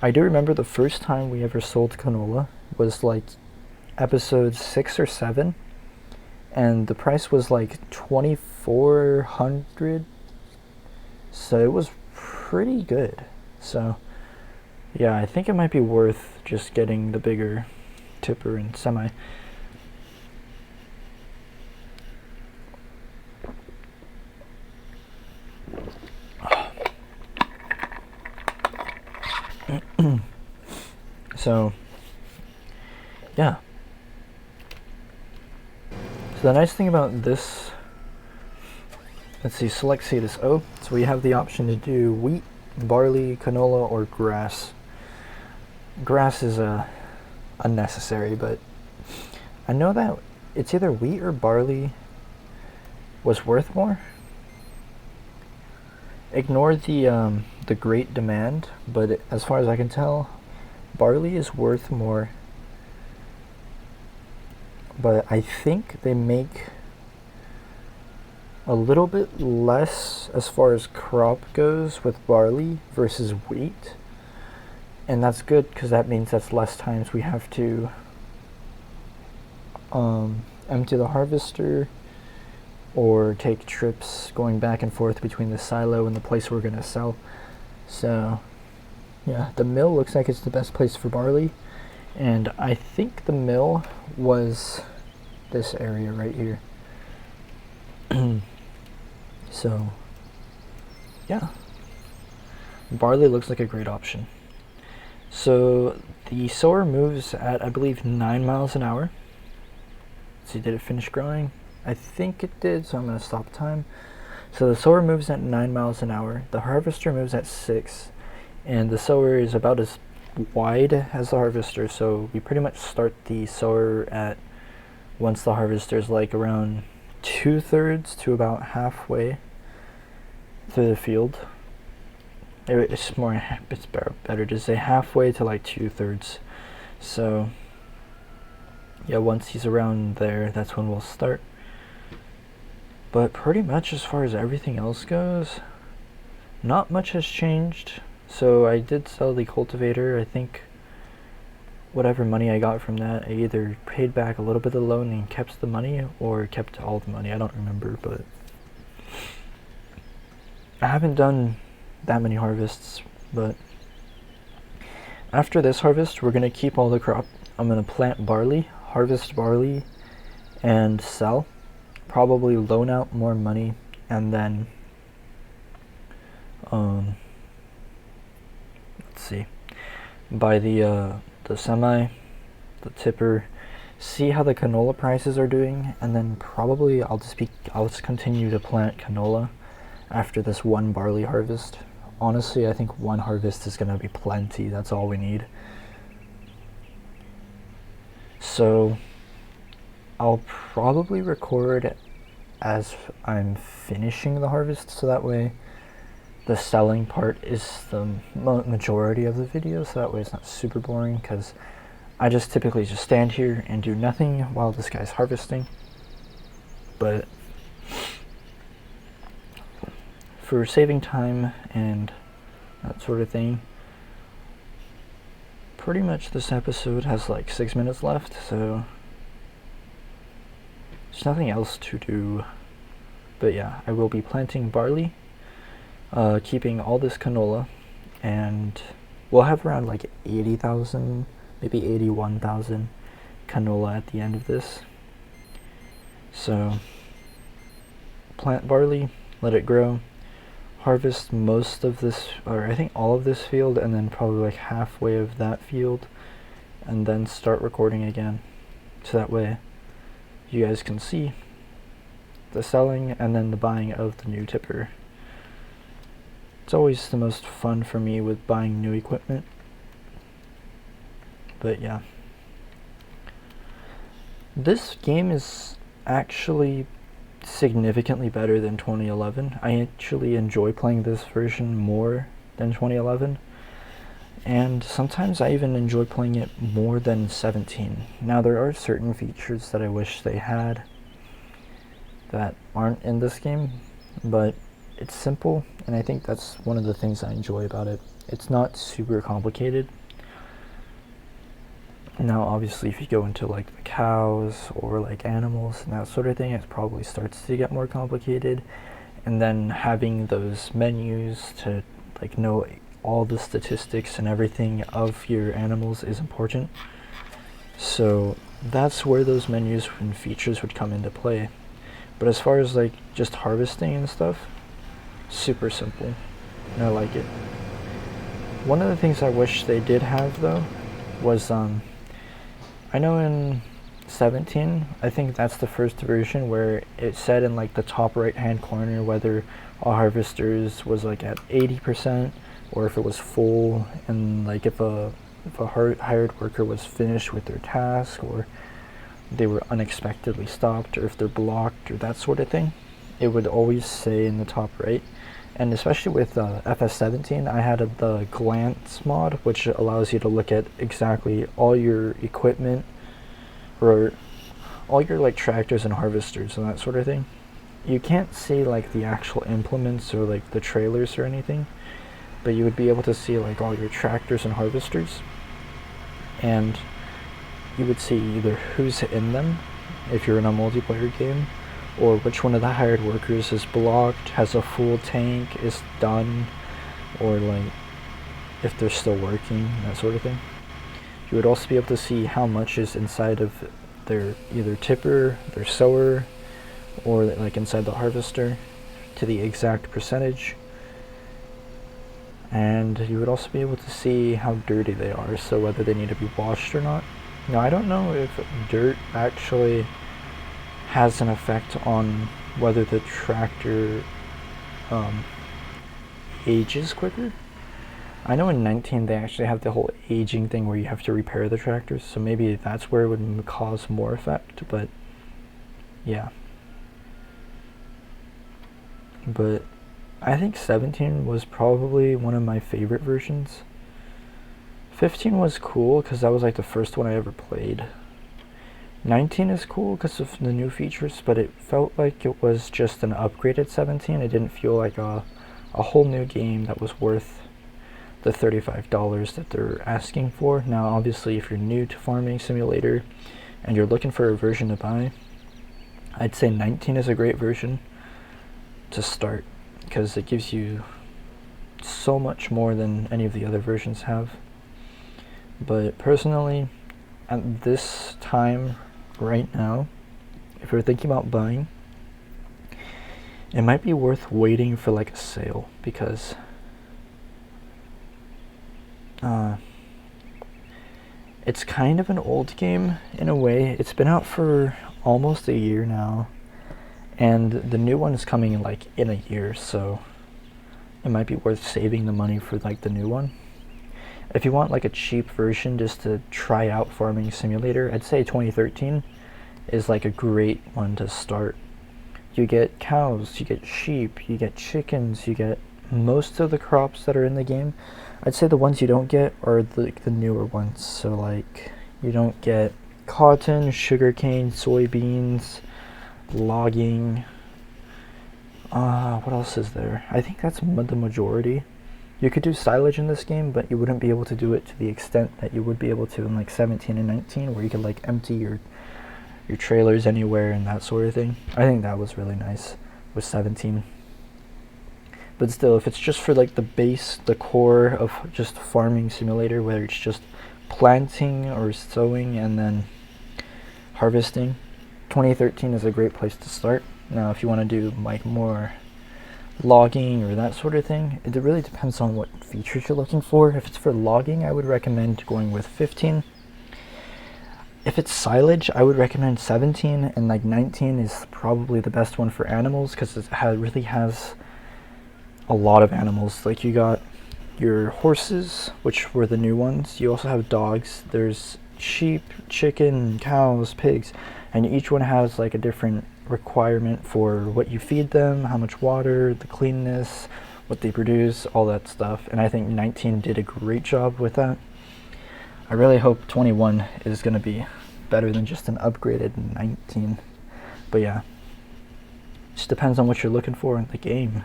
I do remember the first time we ever sold canola was like episode 6 or 7, and the price was like 2,400, so it was pretty good. So yeah, I think it might be worth just getting the bigger tipper and semi. So yeah. So the nice thing about this, let's see, select Cetus O. So we have the option to do wheat, barley, canola, or grass. Grass is unnecessary, but I know that it's either wheat or barley was worth more. Ignore the great demand, but as far as I can tell, barley is worth more. But I think they make a little bit less as far as crop goes with barley versus wheat. And that's good because that means that's less times we have to empty the harvester or take trips going back and forth between the silo and the place we're going to sell. So yeah, the mill looks like it's the best place for barley, and I think the mill was this area right here. So yeah, barley looks like a great option. So the sower moves at, I believe, 9 miles an hour. Let's see, did it finish growing? I think it did, so I'm going to stop time. So the sower moves at 9 miles an hour. The harvester moves at 6. And the sower is about as wide as the harvester, so we pretty much start the sower at, once the harvester is like around 2/3 to about halfway through the field. It's better to say halfway to like 2/3. So yeah, once he's around there, that's when we'll start. But pretty much as far as everything else goes, not much has changed. So I did sell the cultivator. I think whatever money I got from that, I either paid back a little bit of the loan and kept the money, or kept all the money. I don't remember, but I haven't done that many harvests. But after this harvest, we're going to keep all the crop. I'm going to plant barley, harvest barley, and sell. Probably loan out more money, and then let's see, buy the semi, the tipper, see how the canola prices are doing, and then probably I'll just continue to plant canola after this one barley harvest. Honestly, I think one harvest is gonna be plenty. That's all we need. So I'll probably record as I'm finishing the harvest, so that way the selling part is the majority of the video, so that way it's not super boring, because I just typically just stand here and do nothing while this guy's harvesting. But for saving time and that sort of thing, pretty much this episode has like 6 minutes left, so there's nothing else to do. But yeah, I will be planting barley, keeping all this canola, and we'll have around like 80,000, maybe 81,000 canola at the end of this. So plant barley, let it grow, harvest most of this, or I think all of this field, and then probably like halfway of that field, and then start recording again, so that way you guys can see the selling and then the buying of the new tipper. It's always the most fun for me with buying new equipment. But yeah, this game is actually significantly better than 2011. I actually enjoy playing this version more than 2011, and sometimes I even enjoy playing it more than 17. Now there are certain features that I wish they had that aren't in this game, but it's simple, and I think that's one of the things I enjoy about it. It's not super complicated. Now, obviously, if you go into like the cows or like animals and that sort of thing, it probably starts to get more complicated. And then having those menus to like know all the statistics and everything of your animals is important. So that's where those menus and features would come into play. But as far as like just harvesting and stuff, super simple, and I like it. One of the things I wish they did have though was I know in 17, I think that's the first version where it said in like the top right hand corner whether a harvester's was like at 80% or if it was full, and like if a hired worker was finished with their task, or they were unexpectedly stopped, or if they're blocked, or that sort of thing, it would always say in the top right. And especially with FS17, I had the glance mod, which allows you to look at exactly all your equipment, or all your like tractors and harvesters and that sort of thing. You can't see like the actual implements or like the trailers or anything, but you would be able to see like all your tractors and harvesters, and you would see either who's in them if you're in a multiplayer game, or which one of the hired workers is blocked, has a full tank, is done, or like if they're still working, that sort of thing. You would also be able to see how much is inside of their either tipper, their sower, or like inside the harvester to the exact percentage. And you would also be able to see how dirty they are, so whether they need to be washed or not. Now, I don't know if dirt actually has an effect on whether the tractor ages quicker. I know in 19 they actually have the whole aging thing where you have to repair the tractors, so maybe that's where it would cause more effect, but yeah. But I think 17 was probably one of my favorite versions. 15 was cool because that was like the first one I ever played. 19 is cool because of the new features, but it felt like it was just an upgraded 17. It didn't feel like a whole new game that was worth the $35 that they're asking for. Now, obviously, if you're new to Farming Simulator and you're looking for a version to buy, I'd say 19 is a great version to start because it gives you so much more than any of the other versions have. But personally, at this time right now, if you're thinking about buying, it might be worth waiting for like a sale, because it's kind of an old game in a way. It's been out for almost a year now, and the new one is coming like in a year, so it might be worth saving the money for like the new one. If you want like a cheap version just to try out Farming Simulator, I'd say 2013 is like a great one to start. You get cows, you get sheep, you get chickens, you get most of the crops that are in the game. I'd say the ones you don't get are the newer ones. So like you don't get cotton, sugarcane, soybeans, logging. What else is there? I think that's the majority. You could do silage in this game, but you wouldn't be able to do it to the extent that you would be able to in like 17 and 19, where you could like empty your trailers anywhere and that sort of thing. I think that was really nice with 17. But still, if it's just for like the base, the core of just Farming Simulator, whether it's just planting or sowing and then harvesting, 2013 is a great place to start. Now, if you want to do like more logging or that sort of thing, it really depends on what features you're looking for. If it's for logging, I would recommend going with 15. If it's silage, I would recommend 17, and like 19 is probably the best one for animals because it really has a lot of animals. Like you got your horses, which were the new ones. You also have dogs. There's sheep, chicken, cows, pigs, and each one has like a different requirement for what you feed them, how much water, the cleanness, what they produce, all that stuff. And I think 19 did a great job with that. I really hope 21 is going to be better than just an upgraded 19. But yeah, just depends on what you're looking for in the game.